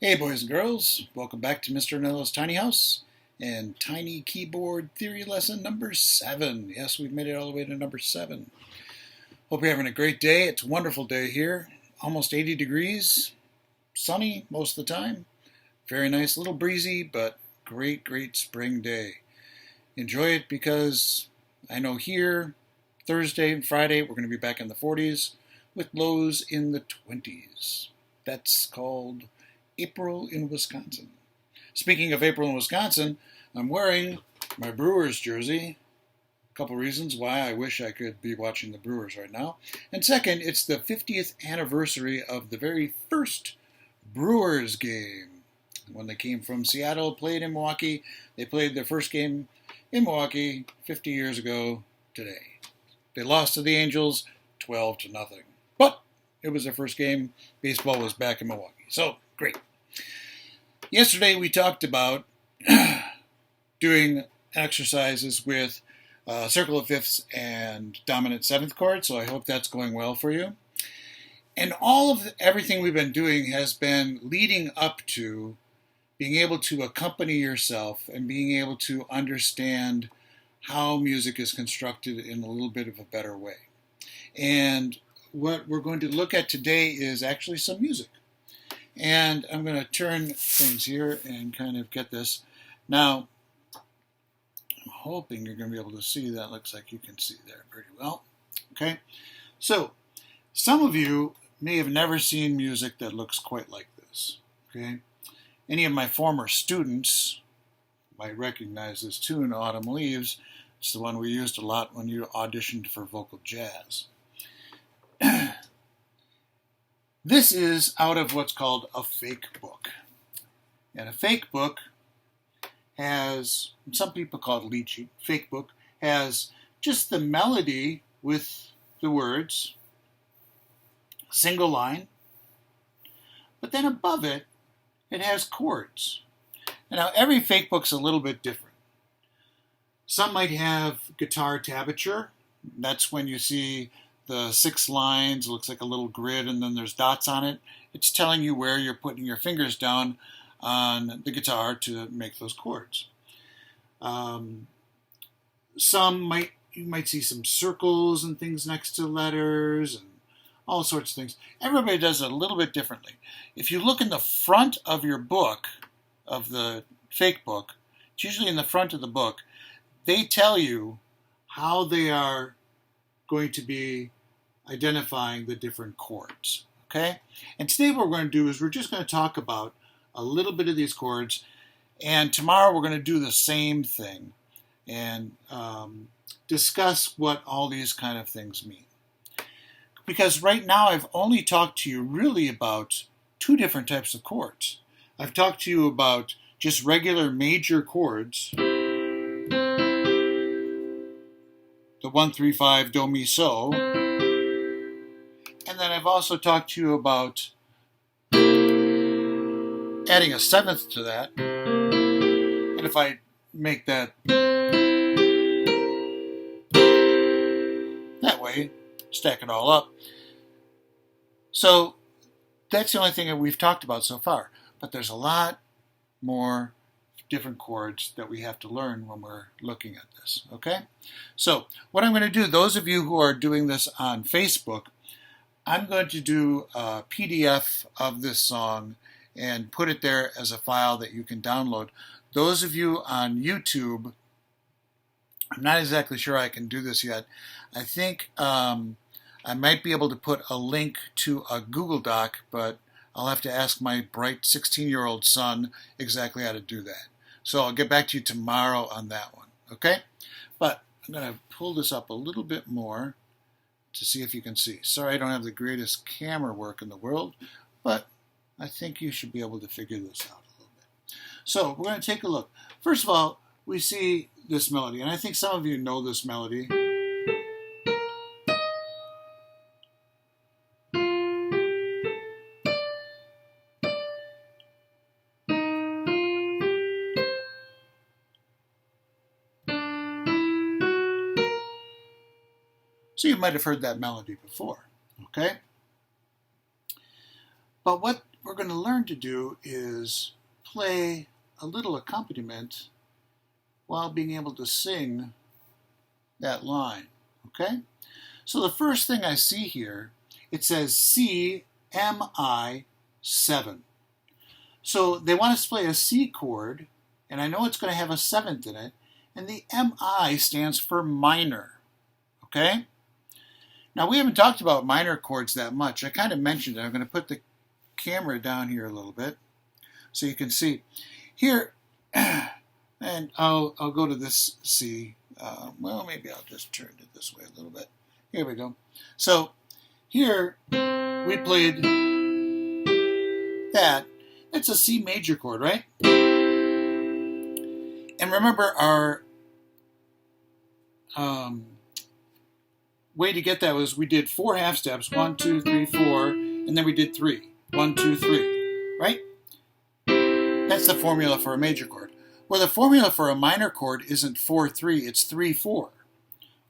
Hey boys and girls, welcome back to Mr. Anello's Tiny House and Tiny Keyboard Theory Lesson number 7. Yes, we've made it all the way to number 7. Hope you're having a great day. It's a wonderful day here. Almost 80 degrees, sunny most of the time. Very nice, a little breezy, but great spring day. Enjoy it because I know here, Thursday and Friday, we're going to be back in the 40s with lows in the 20s. That's called April in Wisconsin. Speaking of April in Wisconsin, I'm wearing my Brewers jersey. A couple reasons why I wish I could be watching the Brewers right now. And second, it's the 50th anniversary of the very first Brewers game. When they came from Seattle, played in Milwaukee. They played their first game in Milwaukee 50 years ago today. They lost to the Angels 12-0. But it was their first game. Baseball was back in Milwaukee. So, great. Yesterday we talked about doing exercises with circle of fifths and dominant seventh chord, so I hope that's going well for you. And everything we've been doing has been leading up to being able to accompany yourself and being able to understand how music is constructed in a little bit of a better way. And what we're going to look at today is actually some music. And I'm going to turn things here and kind of get this. Now, I'm hoping you're going to be able to see that. Looks like you can see there pretty well. Okay, so some of you may have never seen music that looks quite like this. Okay, any of my former students might recognize this tune, Autumn Leaves. It's the one we used a lot when you auditioned for vocal jazz. This is out of what's called a fake book. And a fake book has, some people call it lead sheet, fake book has just the melody with the words, single line, but then above it, it has chords. And now every fake book's a little bit different. Some might have guitar tablature. That's when you see the 6 lines, looks like a little grid, and then there's dots on it. It's telling you where you're putting your fingers down on the guitar to make those chords. You might see some circles and things next to letters and all sorts of things. Everybody does it a little bit differently. If you look in the front of your book, of the fake book, it's usually in the front of the book, they tell you how they are going to be identifying the different chords. Okay? And today what we're going to do is we're just going to talk about a little bit of these chords, and tomorrow we're going to do the same thing and discuss what all these kind of things mean. Because right now I've only talked to you really about 2 different types of chords. I've talked to you about just regular major chords, the 1, 3, 5, do, mi, so. And then I've also talked to you about adding a 7th to that. And if I make that that way, stack it all up. So that's the only thing that we've talked about so far. But there's a lot more different chords that we have to learn when we're looking at this, okay? So what I'm going to do, those of you who are doing this on Facebook, I'm going to do a PDF of this song and put it there as a file that you can download. Those of you on YouTube, I'm not exactly sure I can do this yet. I think I might be able to put a link to a Google Doc, but I'll have to ask my bright 16-year-old son exactly how to do that. So I'll get back to you tomorrow on that one, okay? But I'm going to pull this up a little bit more to see if you can see. Sorry I don't have the greatest camera work in the world, but I think you should be able to figure this out a little bit. So we're going to take a look. First of all, we see this melody, and I think some of you know this melody. So you might have heard that melody before, okay? But what we're going to learn to do is play a little accompaniment while being able to sing that line, okay? So the first thing I see here, it says C, M, I, 7. So they want us to play a C chord, and I know it's going to have a 7th in it, and the MI stands for minor, okay? Now we haven't talked about minor chords that much. I kind of mentioned it. I'm going to put the camera down here a little bit so you can see. Here, and I'll go to this C. Well, maybe I'll just turn it this way a little bit. Here we go. So here we played that. It's a C major chord, right? And remember our way to get that was we did 4 half steps, 1, 2, 3, 4, and then we did 3. 1, 2, 3, right? That's the formula for a major chord. Well, the formula for a minor chord isn't 4, 3, it's 3, 4.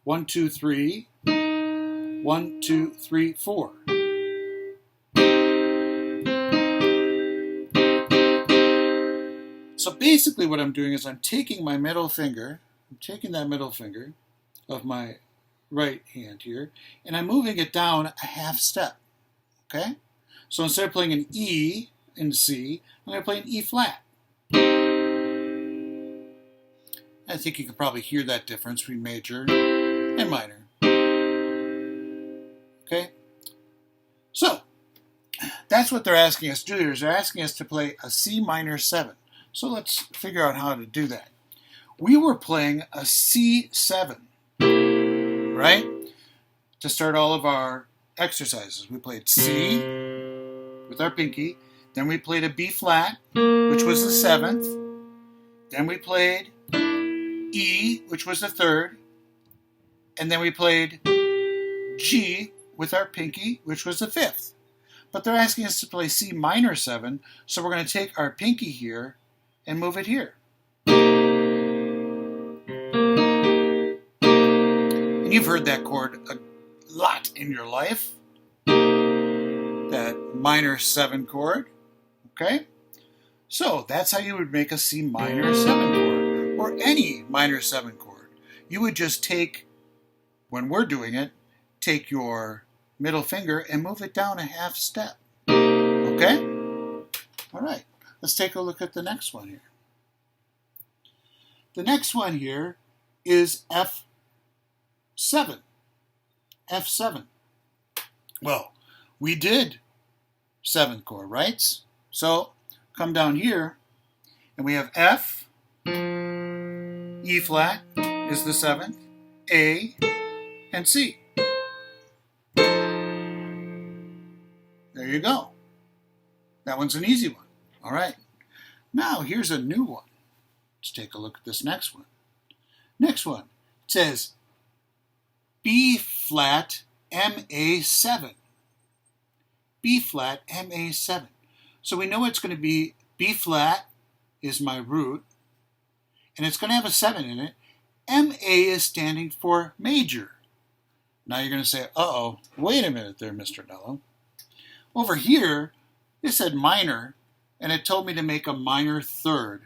1, 2, 3, 1, 2, 3, 4. So basically what I'm doing is I'm taking my middle finger, I'm taking that middle finger of my right hand here, and I'm moving it down a half step, okay? So instead of playing an E in C, I'm going to play an E flat. I think you can probably hear that difference between major and minor. Okay? So, that's what they're asking us to do. They're asking us to play a C minor 7. So let's figure out how to do that. We were playing a C7, right? To start all of our exercises. We played C with our pinky. Then we played a B flat, which was the 7th. Then we played E, which was the 3rd. And then we played G with our pinky, which was the 5th. But they're asking us to play C minor 7, so we're going to take our pinky here and move it here. And you've heard that chord a lot in your life. That minor 7 chord. Okay? So that's how you would make a C minor 7 chord, or any minor 7 chord. You would just take, when we're doing it, take your middle finger and move it down a half step. Okay? All right. Let's take a look at the next one here. The next one here is F7. F7. Well, we did 7th chord, right? So come down here, and we have F, E flat is the 7th, A, and C. There you go. That one's an easy one. All right. Now here's a new one. Let's take a look at this next one. Next one. It says B flat MA7. B flat MA7. So we know it's going to be B flat is my root, and it's going to have a 7 in it. MA is standing for major. Now you're going to say, uh-oh, wait a minute there, Mr. Anello. Over here, it said minor, and it told me to make a minor 3rd.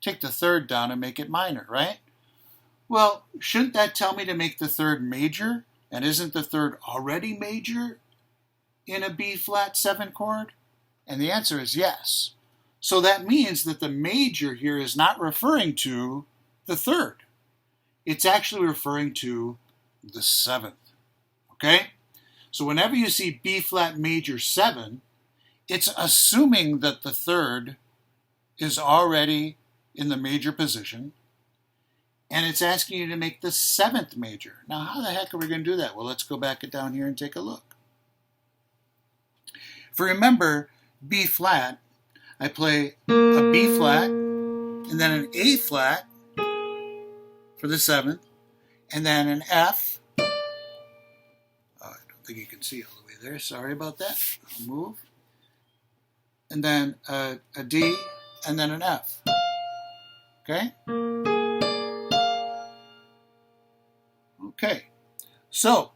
Take the 3rd down and make it minor, right? Well, shouldn't that tell me to make the 3rd major? And isn't the 3rd already major in a B flat 7 chord? And the answer is yes. So that means that the major here is not referring to the 3rd. It's actually referring to the 7th. Okay? So whenever you see B flat major 7, it's assuming that the 3rd is already in the major position, and it's asking you to make the 7th major. Now, how the heck are we going to do that? Well, let's go back down here and take a look. If you remember B flat, I play a B flat, and then an A flat for the 7th, and then an F. I don't think you can see all the way there. Sorry about that. I'll move. And then a D, and then an F. Okay? Okay. So,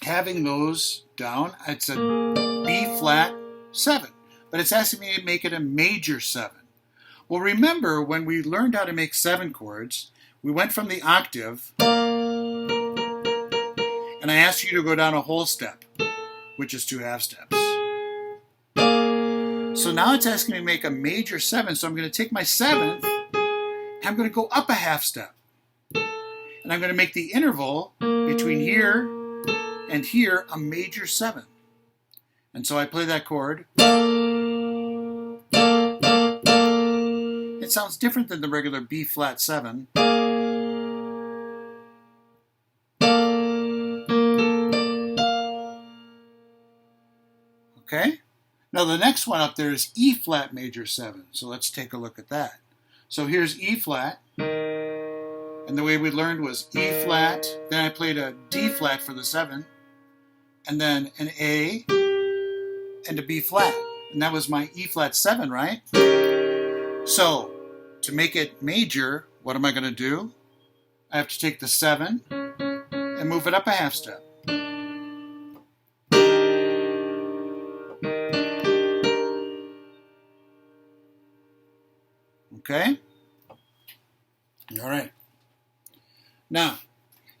having those down, it's a B flat 7. but it's asking me to make it a major 7. Well, remember when we learned how to make 7 chords, we went from the octave, and I asked you to go down a whole step, which is 2 half steps. So now it's asking me to make a major 7, so I'm going to take my 7th, and I'm going to go up a half step. And I'm going to make the interval between here and here a major 7. And so I play that chord. It sounds different than the regular B flat 7. Okay? Now the next one up there is E flat major 7. So let's take a look at that. So here's E flat. And the way we learned was E flat, then I played a D flat for the 7, and then an A, and a B flat. And that was my E flat 7, right? So, to make it major, what am I going to do? I have to take the 7 and move it up a half step. Okay? All right. Now,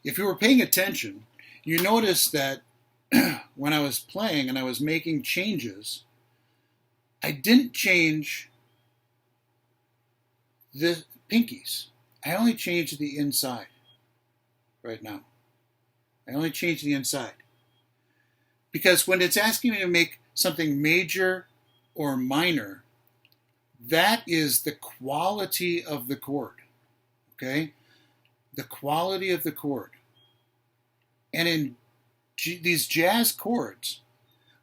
if you were paying attention, you noticed that when I was playing and I was making changes, I didn't change the pinkies. I only changed the inside right now. I only changed the inside. Because when it's asking me to make something major or minor, that is the quality of the chord. Okay? The quality of the chord. And in these jazz chords,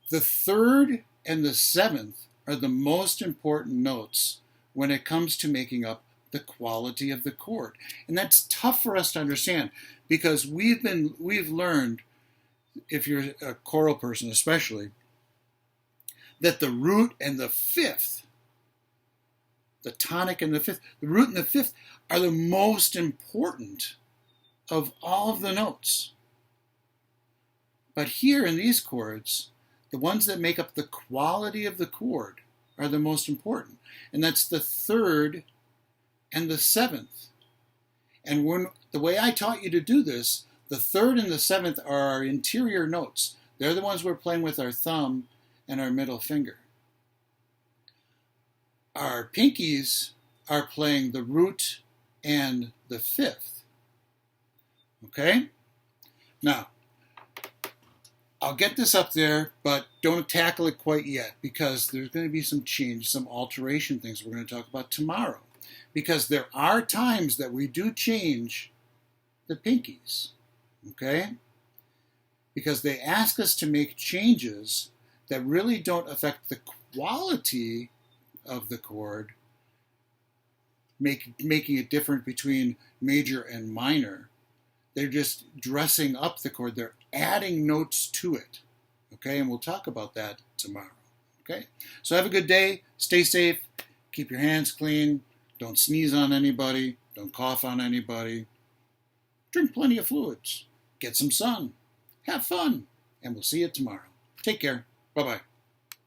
the 3rd and the 7th are the most important notes when it comes to making up the quality of the chord. And that's tough for us to understand because we've learned, if you're a choral person especially, that the root and the 5th, the tonic and the 5th, the root and the 5th are the most important of all of the notes. But here in these chords, the ones that make up the quality of the chord are the most important. And that's the 3rd and the 7th. And the way I taught you to do this, the 3rd and the 7th are our interior notes. They're the ones we're playing with our thumb and our middle finger. Our pinkies are playing the root and the 5th. Okay? Now, I'll get this up there, but don't tackle it quite yet because there's going to be some change, some alteration things we're going to talk about tomorrow. Because there are times that we do change the pinkies. Okay? Because they ask us to make changes that really don't affect the quality of the chord, making it different between major and minor. They're just dressing up the chord. They're adding notes to it. Okay, and we'll talk about that tomorrow. Okay, so have a good day. Stay safe. Keep your hands clean. Don't sneeze on anybody. Don't cough on anybody. Drink plenty of fluids. Get some sun. Have fun. And we'll see you tomorrow. Take care. Bye-bye.